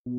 Ever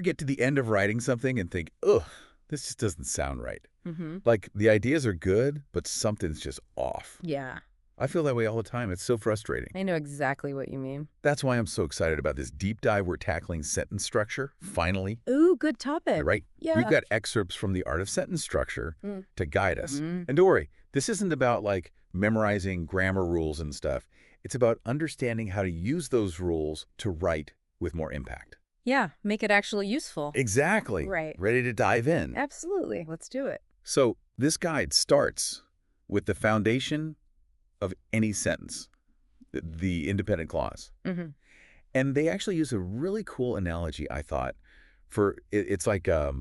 get to the end of writing something and think, ugh, this just doesn't sound right? Mm-hmm. Like, the ideas are good, but something's just off. Yeah, I feel that way all the time. It's so frustrating. I know exactly what you mean. That's why I'm so excited about this deep dive we're tackling sentence structure, finally. Ooh, good You're topic. right. We've Yeah. got excerpts from The Art of Sentence Structure Mm. to guide us. Mm. And don't worry, this isn't about, like, memorizing grammar rules and stuff. It's about understanding how to use those rules to write with more impact. Yeah, make it actually useful. Exactly. Right. Ready to dive in. Absolutely. Let's do it. So this guide starts with the foundation of any sentence, the independent clause. Mm-hmm. And they actually use a really cool analogy, I thought, for it's like a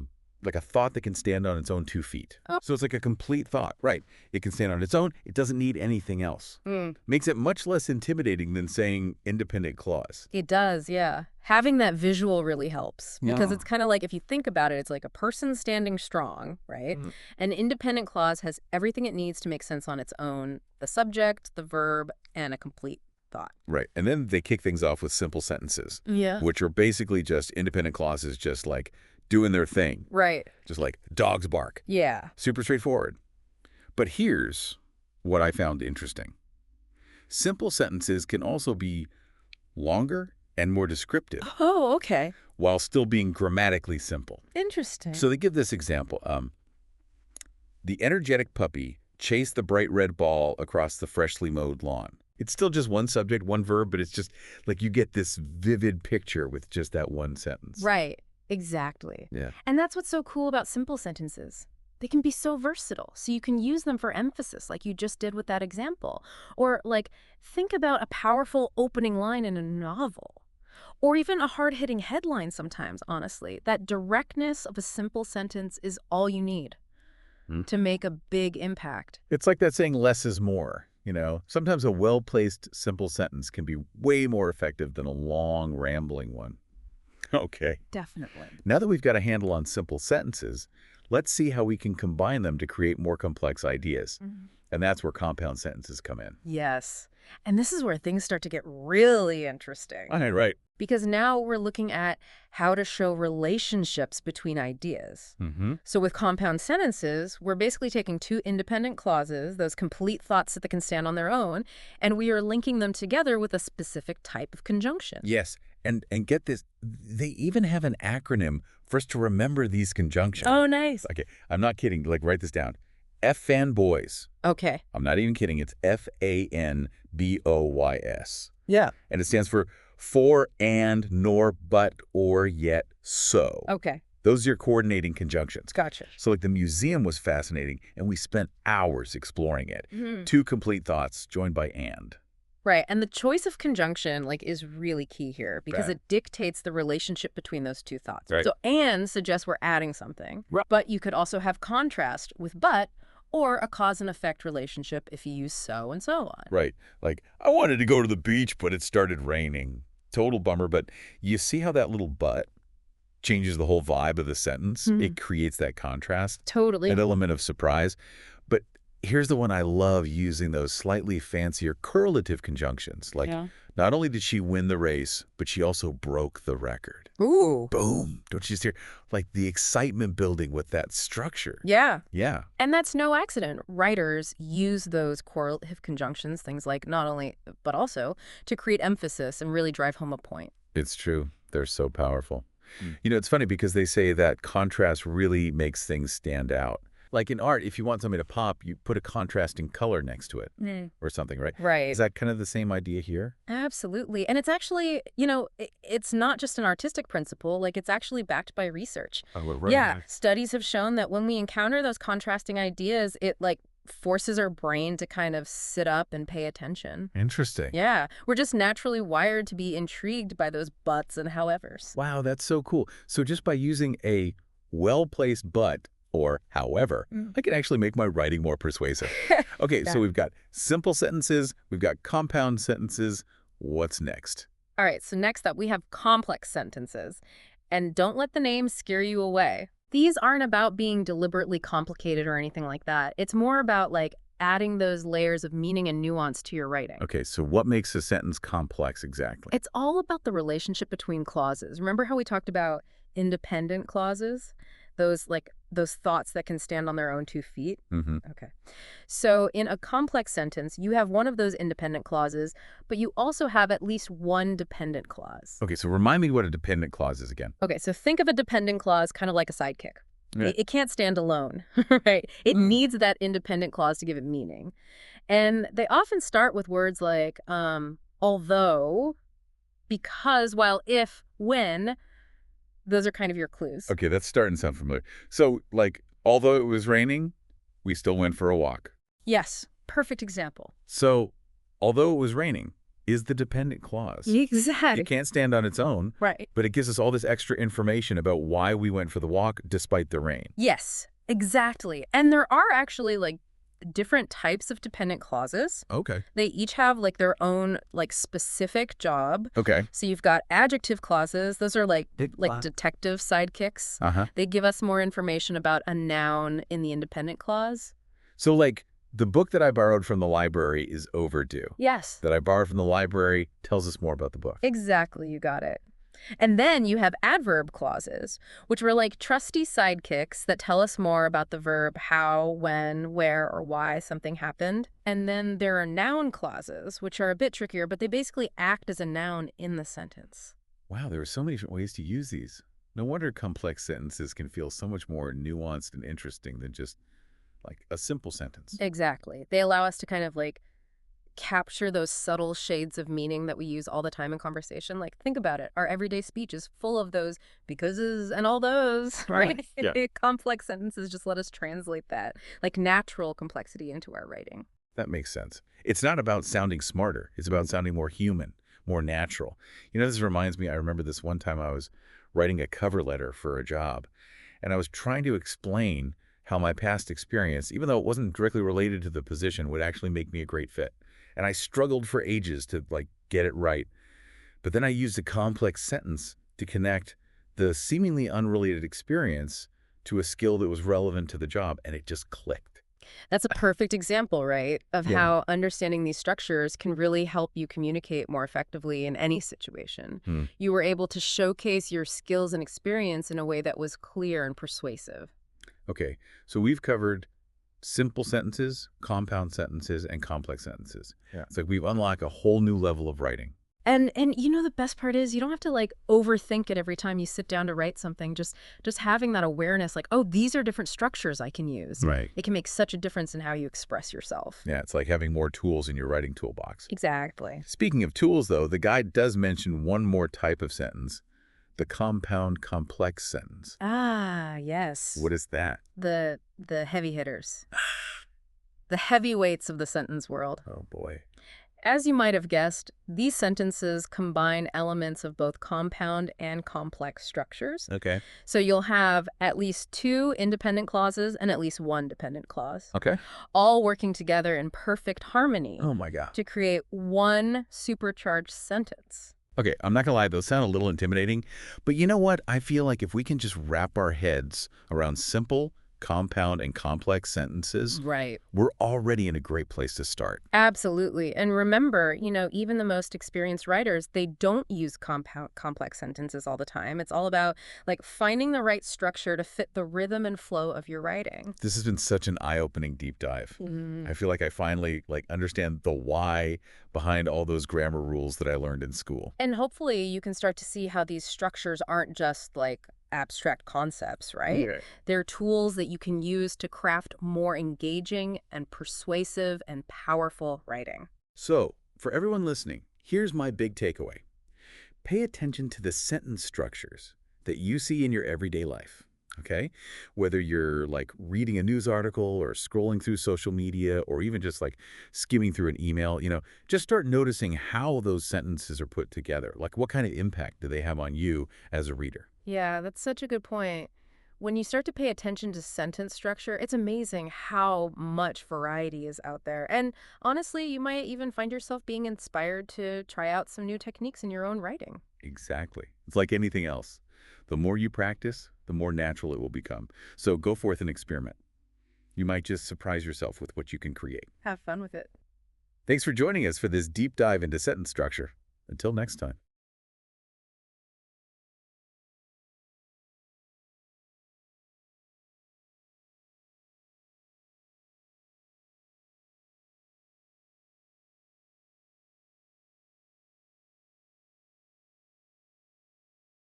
thought that can stand on its own 2 feet. Oh. So it's like a complete thought, right? It can stand on its own. It doesn't need anything else. Mm. Makes it much less intimidating than saying independent clause. It does, yeah. Having that visual really helps because Yeah. it's kind of like if you think about it, it's like a person standing strong, right? Mhm. An independent clause has everything it needs to make sense on its own, the subject, the verb, and a complete thought. Right. And then they kick things off with simple sentences, Yeah. which are basically just independent clauses just like doing their thing. Right. Just like dogs bark. Yeah. Super straightforward. But here's what I found interesting. Simple sentences can also be longer and more descriptive Oh, okay. while still being grammatically simple. Interesting. So they give this example. The energetic puppy chased the bright red ball across the freshly mowed lawn. It's still just one subject, one verb, but it's just like you get this vivid picture with just that one sentence. Right. Exactly. Yeah. And that's what's so cool about simple sentences. They can be so versatile, so you can use them for emphasis like you just did with that example. Or, like, think about a powerful opening line in a novel. Or even a hard-hitting headline sometimes, honestly. That directness of a simple sentence is all you need Hmm. to make a big impact. It's like that saying less is more, you know? Sometimes a well-placed simple sentence can be way more effective than a long, rambling one. Okay. Definitely. Now that we've got a handle on simple sentences, let's see how we can combine them to create more complex ideas. And that's where compound sentences come in. Yes. And this is where things start to get really interesting. All right. Because now we're looking at how to show relationships between ideas. Mm-hmm. So with compound sentences, we're basically taking two independent clauses, those complete thoughts that can stand on their own, and we are linking them together with a specific type of conjunction. Yes. And get this, they even have an acronym for us to remember these conjunctions. Oh, nice. Okay, I'm not kidding. Like, write this down. F-fan-boys. Okay. I'm not even kidding. It's F-A-N-B-O-Y-S. Yeah. And it stands for and, nor, but, or, yet, so. Okay. Those are your coordinating conjunctions. Gotcha. So like the museum was fascinating, and we spent hours exploring it. Mhm. Two complete thoughts joined by and. Right. And the choice of conjunction is really key here because Right. it dictates the relationship between those two thoughts. Right. So and suggests we're adding something. Right. But you could also have contrast with but or a cause and effect relationship if you use so and so on. Right. Like, I wanted to go to the beach, but it started raining. Total bummer, but you see how that little but changes the whole vibe of the sentence? Mhm. It creates that contrast, Totally. an element of surprise. But here's the one I love using those slightly fancier correlative conjunctions. Like, Yeah. not only did she win the race, but she also broke the record. Ooh. Boom. Don't you just hear, like, the excitement building with that structure? Yeah. Yeah. And that's no accident. Writers use those correlative conjunctions, things like not only, but also, to create emphasis and really drive home a point. It's true. They're so powerful. You know, it's funny because they say that contrast really makes things stand out. Like in art, if you want something to pop, you put a contrasting color next to it or something, right? Right. Is that kind of the same idea here? Absolutely. And it's actually, it's not just an artistic principle, it's actually backed by research. Oh, well, right. Yeah, studies have shown that when we encounter those contrasting ideas, it forces our brain to kind of sit up and pay attention. Interesting. Yeah, we're just naturally wired to be intrigued by those buts and howevers. Wow, that's so cool. So just by using a well-placed but or however, I can actually make my writing more persuasive. Okay, Yeah. so we've got simple sentences, we've got compound sentences. What's next? All right, so next up we have complex sentences. And don't let the name scare you away. These aren't about being deliberately complicated or anything like that. It's more about adding those layers of meaning and nuance to your writing. Okay, so what makes a sentence complex exactly? It's all about the relationship between clauses. Remember how we talked about independent clauses? Those thoughts that can stand on their own 2 feet? Mm-hmm. Okay. So in a complex sentence, you have one of those independent clauses, but you also have at least one dependent clause. Okay, so remind me what a dependent clause is again. Okay, so think of a dependent clause kind of like a sidekick. Yeah. It can't stand alone, right? It needs that independent clause to give it meaning. And they often start with words like although, because, while, if, when. Those are kind of your clues. Okay, that's starting to sound familiar. So, like, although it was raining, we still went for a walk. Yes, perfect example. So, although it was raining is the dependent clause. Exactly. It can't stand on its own, Right. but it gives us all this extra information about why we went for the walk despite the rain. Yes, exactly. And there are actually like different types of dependent clauses. Okay. They each have like their own like specific job. Okay. So you've got adjective clauses. Those are like Clause. detective sidekicks. Uh-huh. They give us more information about a noun in the independent clause. So, like, the book that I borrowed from the library is overdue. Yes. That I borrowed from the library tells us more about the book. Exactly, you got it. And then you have adverb clauses, which were like trusty sidekicks that tell us more about the verb how, when, where, or why something happened. And then there are noun clauses, which are a bit trickier, but they basically act as a noun in the sentence. Wow, there are so many different ways to use these. No wonder complex sentences can feel so much more nuanced and interesting than just, like, a simple sentence. Exactly. They allow us to kind of like capture those subtle shades of meaning that we use all the time in conversation. Like, think about it. Our everyday speech is full of those becauses and all those, right? Yeah. Complex sentences just let us translate that, like natural complexity into our writing. That makes sense. It's not about sounding smarter. It's about sounding more human, more natural. You know, this reminds me, I remember this one time I was writing a cover letter for a job, and I was trying to explain how my past experience, even though it wasn't directly related to the position, would actually make me a great fit. And I struggled for ages to, like, get it right. But then I used a complex sentence to connect the seemingly unrelated experience to a skill that was relevant to the job, and it just clicked. That's a perfect example, right, of Yeah. how understanding these structures can really help you communicate more effectively in any situation. Hmm. You were able to showcase your skills and experience in a way that was clear and persuasive. Okay, so we've covered simple sentences, compound sentences, and complex sentences. Yeah. It's like we've unlocked a whole new level of writing. And you know, the best part is you don't have to like overthink it every time you sit down to write something. Just having that awareness, like, oh, these are different structures I can use. Right. It can make such a difference in how you express yourself. Yeah, it's like having more tools in your writing toolbox. Exactly. Speaking of tools, though, the guide does mention one more type of sentence, the compound complex sentence. Ah, yes. What is that? The heavy hitters. The heavyweights of the sentence world. Oh, boy. As you might have guessed, these sentences combine elements of both compound and complex structures. Okay. So you'll have at least 2 independent clauses and at least 1 dependent clause, Okay. all working together in perfect harmony Oh, my God. to create one supercharged sentence. Okay, I'm not going to lie, those sound a little intimidating, but you know what? I feel like if we can just wrap our heads around simple, compound, and complex sentences, Right. we're already in a great place to start. Absolutely. And remember, you know, even the most experienced writers, they don't use complex sentences all the time. It's all about like finding the right structure to fit the rhythm and flow of your writing. This has been such an eye-opening deep dive. I feel like I finally understand the why behind all those grammar rules that I learned in school. And hopefully you can start to see how these structures aren't just like abstract concepts, right? They're tools that you can use to craft more engaging and persuasive and powerful writing. So, for everyone listening, here's my big takeaway. Pay attention to the sentence structures that you see in your everyday life, okay? Whether you're like reading a news article or scrolling through social media or even just like skimming through an email, just start noticing how those sentences are put together. Like what kind of impact do they have on you as a reader? Yeah, that's such a good point. When you start to pay attention to sentence structure, it's amazing how much variety is out there. And honestly, you might even find yourself being inspired to try out some new techniques in your own writing. Exactly. It's like anything else. The more you practice, the more natural it will become. So go forth and experiment. You might just surprise yourself with what you can create. Have fun with it. Thanks for joining us for this deep dive into sentence structure. Until next time.